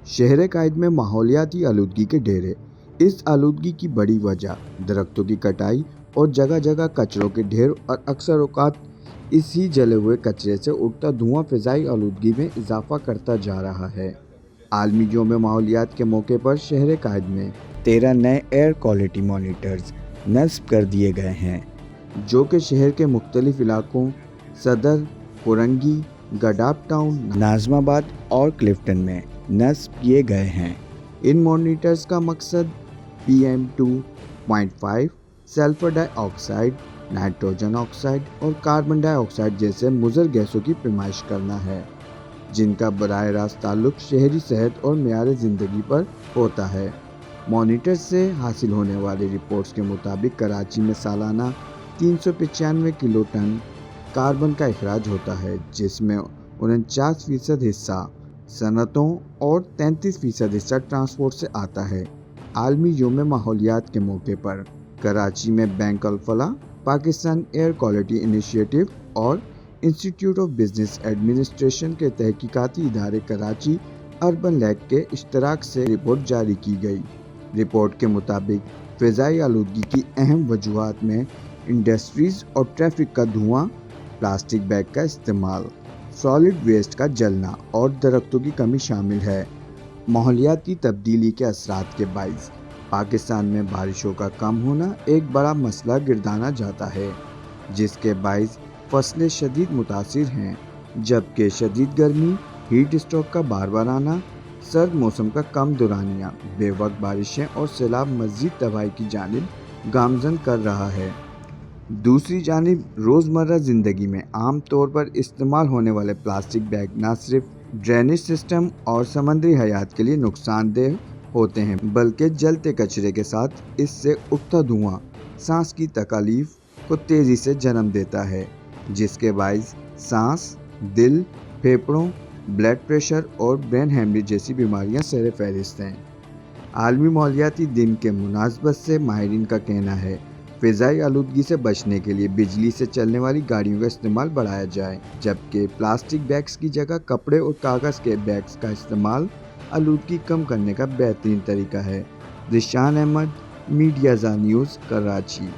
शहर कायद में माहौलियाती आलूदगी के ढेरे। इस आलूदगी की बड़ी वजह दरख्तों की कटाई और जगह जगह कचरों के ढेर और अक्सर औकात इसी जले हुए कचरे से उठता धुआं फ़िज़ाई आलूदगी में इजाफा करता जा रहा है। आलमी यौम माहौलियात के मौके पर शहर कायद में 13 नए एयर क्वालिटी मॉनिटर्स नस्ब कर दिए गए हैं, जो कि शहर के मुख्तलिफ इलाकों सदर, कोरंगी, गडाप टाउन, नाज़माबाद और क्लिफ्टन में नस्ब किए गए हैं। इन मॉनिटर्स का मकसद PM2.5, sulphur dioxide, nitrogen oxide और कार्बन डाइऑक्साइड जैसे मुज़र गैसों की पैमाइश करना है, जिनका बराह रास्त ताल्लुक शहरी सेहत और मेयार ज़िंदगी पर होता है। मॉनिटर से हासिल होने वाली रिपोर्ट्स के मुताबिक कराची में सालाना 395 किलो टन कार्बन का अखराज होता है, जिसमें 49% हिस्सा सनतों और 33% हिस्सा ट्रांसपोर्ट से आता है। आलमी यौम माहौलियात के मौके पर कराची में bank Alfalah, Pakistan air quality initiative और इंस्टीट्यूट ऑफ बिजनेस एडमिनिस्ट्रेशन के तहकीकाती इदारे कराची अर्बन लैब के इश्तराक से रिपोर्ट जारी की गई। रिपोर्ट के मुताबिक फ़िज़ाई आलूदगी की अहम वजूहात में इंडस्ट्रीज़ और ट्रैफिक का धुआं, प्लास्टिक बैग का इस्तेमाल, सॉलिड वेस्ट का जलना और दरख्तों की कमी शामिल है। माहौलियाती तब्दीली के असरात के बाइस पाकिस्तान में बारिशों का कम होना एक बड़ा मसला गिरदाना जाता है, जिसके बाइस फसलें शदीद मुतासिर हैं, जबकि शदीद गर्मी, हीट स्ट्रोक का बार बार आना, सर्द मौसम का कम दुरानिया, बेवक्त बारिशें और सैलाब मज़ीद तबाही की जानिब गामज़न कर रहा है। दूसरी जानिब रोज़मर्रा ज़िंदगी में आम तौर पर इस्तेमाल होने वाले प्लास्टिक बैग न सिर्फ ड्रेनेज सिस्टम और समंदरी हयात के लिए नुकसानदेह होते हैं, बल्कि जलते कचरे के साथ इससे उठता धुआं सांस की तकलीफ को तेज़ी से जन्म देता है, जिसके बाइस सांस, दिल, फेफड़ों, ब्लड प्रेशर और ब्रेन हेमरेज जैसी बीमारियां सर फहरिस्त हैं। आलमी माहौलियाती दिन के मुनासबत से माहिरीन का कहना है फ़िज़ाई आलूदगी से बचने के लिए बिजली से चलने वाली गाड़ियों का इस्तेमाल बढ़ाया जाए, जबकि प्लास्टिक बैग्स की जगह कपड़े और कागज़ के बैग्स का इस्तेमाल आलूदगी कम करने का बेहतरीन तरीका है। ज़िशान अहमद, मीडिया ज़ा न्यूज़, कराची।